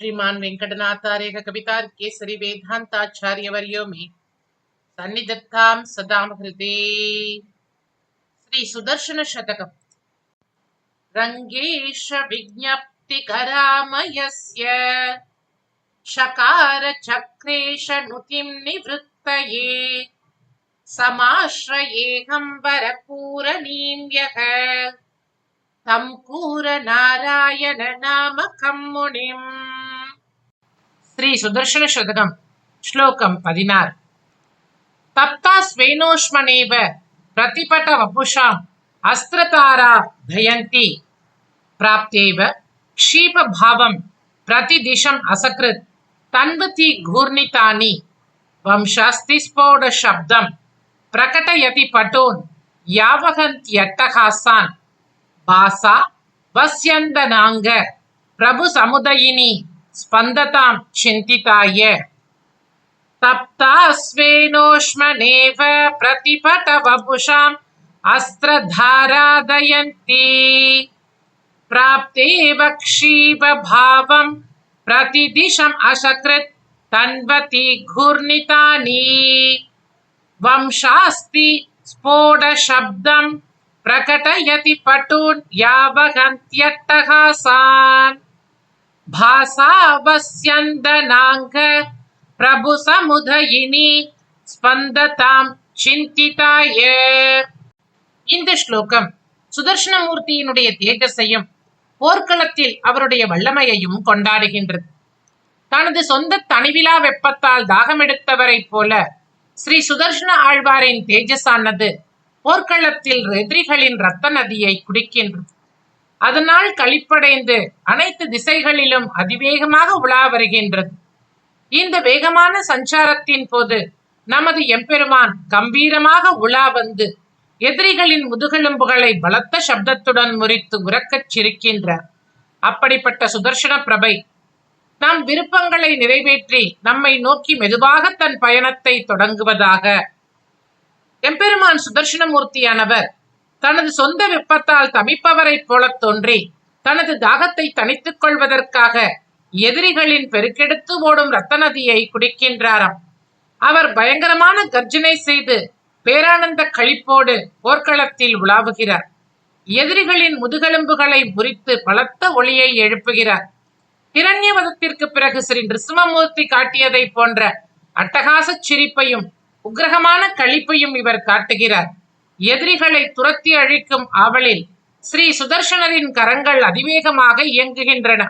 श्रीमान वेंकटनाथार्य कवितार्केसरी वेदांताचार्यवर्यो मे सन्निधत्तां सदां हृदे। श्री सुदर्शन शतकम्। रंगेश विज्ञप्ति करामयस्य शकार चक्रेश नुतिं निवृत्तये समाश्रयेऽहं वरपूरणीं यः तं कूर नारायण नामकं मुनिम्। श्री सुदर्शन शतकम् श्लोकम् 16। तप्ता स्वेनोष्मनेव प्रतिपट वपुषाम् अस्त्रतारा धयन्ति प्राप्त्येव क्षीप भावं प्रतिदिशम् असकृत् तन्वति घूर्णितानि वंशास्ति स्फोट शब्दं प्रकटयति पटोन् यावहन्त्यट्टहासान् भासा वस्यन्दनांग प्रभु समुदयिनी स्पन्दतां चिन्तिताय। तप्ता स्वेनोष्मनेव प्रतिपट वपुषाम् अस्त्रधारादयन्ति प्राप्तेव क्षीप भावं प्रतिदिशम् असकृत् तन्वति घूर्णितानि वंशास्ति स्फोट शब्दं प्रकटयति पटून् यावहन्त्यट्टहासान् भासा वस्यन्दनांग प्रभु समुदयिनी ஸ்பந்ததாம் சிந்திதாய. இந்த ஸ்லோகம் சுதர்சனமூர்த்தியினுடைய தேஜஸையும் போர்க்களத்தில் அவருடைய வல்லமையையும் கொண்டாடுகின்றது. தனது சொந்த தனிவிலா வெப்பத்தால் தாகமெடுத்தவரை போல ஸ்ரீ சுதர்சன ஆழ்வாரின் தேஜஸானது போர்க்களத்தில் எதிரிகளின் இரத்த நதியை குடிக்கின்றது. அதனால் களிப்படைந்து அனைத்து திசைகளிலும் அதிவேகமாக உலா வருகின்றது. இந்த வேகமான சஞ்சாரத்தின் போது நமது எம்பெருமான் கம்பீரமாக உலா வந்து எதிரிகளின் முதுகெலும்புகளை பலத்த சப்தத்துடன் முறித்து உறக்கச் சிரிக்கின்றார். அப்படிப்பட்ட சுதர்சன பிரபை நம் விருப்பங்களை நிறைவேற்றி நம்மை நோக்கி மெதுவாக தன் பயணத்தை தொடங்குவதாக. எம்பெருமான் சுதர்சனமூர்த்தியானவர் தனது சொந்த வெப்பத்தால் தமிப்பவரை போல தோன்றி தனது தாகத்தை தணித்துக் கொள்வதற்காக எதிரிகளின் பெருக்கெடுத்து ஓடும் இரத்த நதியை குடிக்கின்றாராம். அவர் பயங்கரமான கர்ஜனை செய்து பேரானந்த களிப்போடு போர்க்களத்தில் உலாவுகிறார். எதிரிகளின் முதுகெலும்புகளை முறித்து பலத்த ஒளியை எழுப்புகிறார். ஹிரண்யவதத்திற்கு பிறகு ஸ்ரீ நிருசிம்மமூர்த்தி காட்டியதை போன்ற அட்டகாச சிரிப்பையும் உக்கிரகமான களிப்பையும் இவர் காட்டுகிறார். எதிரிகளை துரத்தி அழிக்கும் ஆவலில் ஸ்ரீ சுதர்சனரின் கரங்கள் அதிவேகமாக இயங்குகின்றன.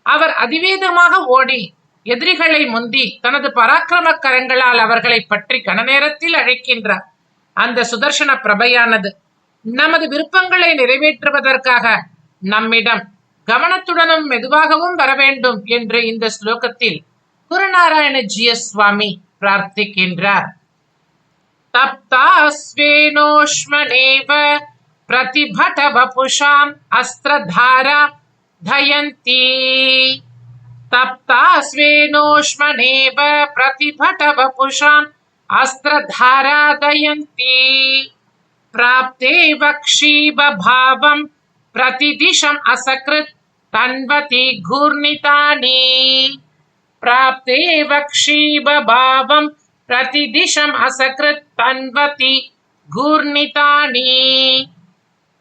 அவர் அதிவேகமாக ஓடி எதிரிகளை முந்தி தனது பராக்கிரம கரங்களால் அவர்களை பற்றி கனநேரத்தில் அழைக்கின்றார். அந்த சுதர்சன பிரபையானது நமது விருப்பங்களை நிறைவேற்றுவதற்காக நம்மிடம் கவனத்துடனும் மெதுவாகவும் வர வேண்டும் என்று இந்த ஸ்லோகத்தில் குருநாராயண ஜிஎஸ் சுவாமி பிரார்த்திக்கின்றார். தப்தா ஸ்வேனோஷ்மனேவ பிரதிபட வபுஷாம் அஸ்த்ரதாரா தயந்தி தப்தா ஸ்வேனோஷ்மனேவ பிரதிபட வபுஷாம் அஸ்த்ரதாரா தயந்தி பிராப்தேவ க்ஷீப பாவம் प्रतिदिशम् असकृत् तन्वति घूर्णितानि प्राप्तेव क्षीब भावं प्रतिदिशम् असकृत् तन्वति घूर्णितानि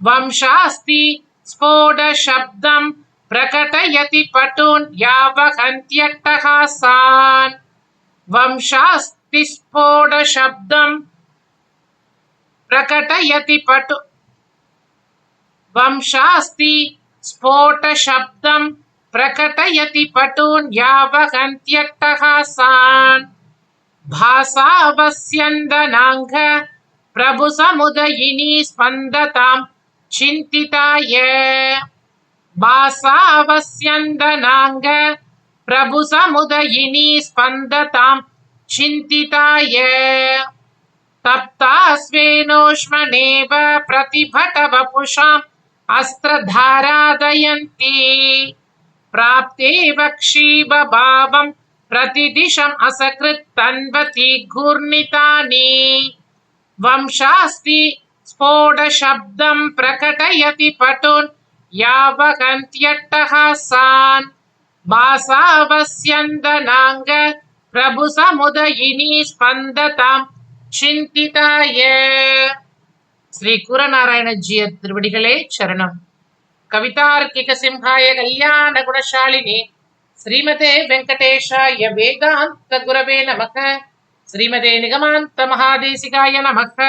वंशास्ति स्फोट शब्दं प्रकटयति पटून् यावहन्त्यट्टहासान् वंशास्ति स्फोट शब्दं प्रकटयति पटु वंशास्ति स्फोट शब्दं प्रकटयति पटून् यावहन्त्यट्टहासान् भासा वस्यन्दनांग प्रभु समुदयिनी स्पन्दतां चिन्तिताय भासा वस्यन्दनांग प्रभु समुदयिनी स्पन्दतां चिन्तिताय तप्ता स्वेनोष्मनेव प्रतिभट वपुषाम् अस्त्रधारादयन्ति प्राप्तेव क्षीब भावं प्रतिदिशम् असकृत् तन्वति घूर्णितानि वंशास्ति स्फोट शब्दं प्रकटयति पटून् यावहन्त्यट्टहासान् भासावस्यन्दनाङ्ग प्रभु समुदयिनी स्पन्दताम् चिन्तिताय. ஸ்ரீ குரநாராயணஜியர் திருவடிகளே சரணம். கவிதார்க்கிக சிம்ஹாய கல்யாண குணசாலினி ஸ்ரீமதே வெங்கடேஷாய வேதாந்த குரவே நமக. ஸ்ரீமதே நிகமாந்த மகாதேசிகாய நமக.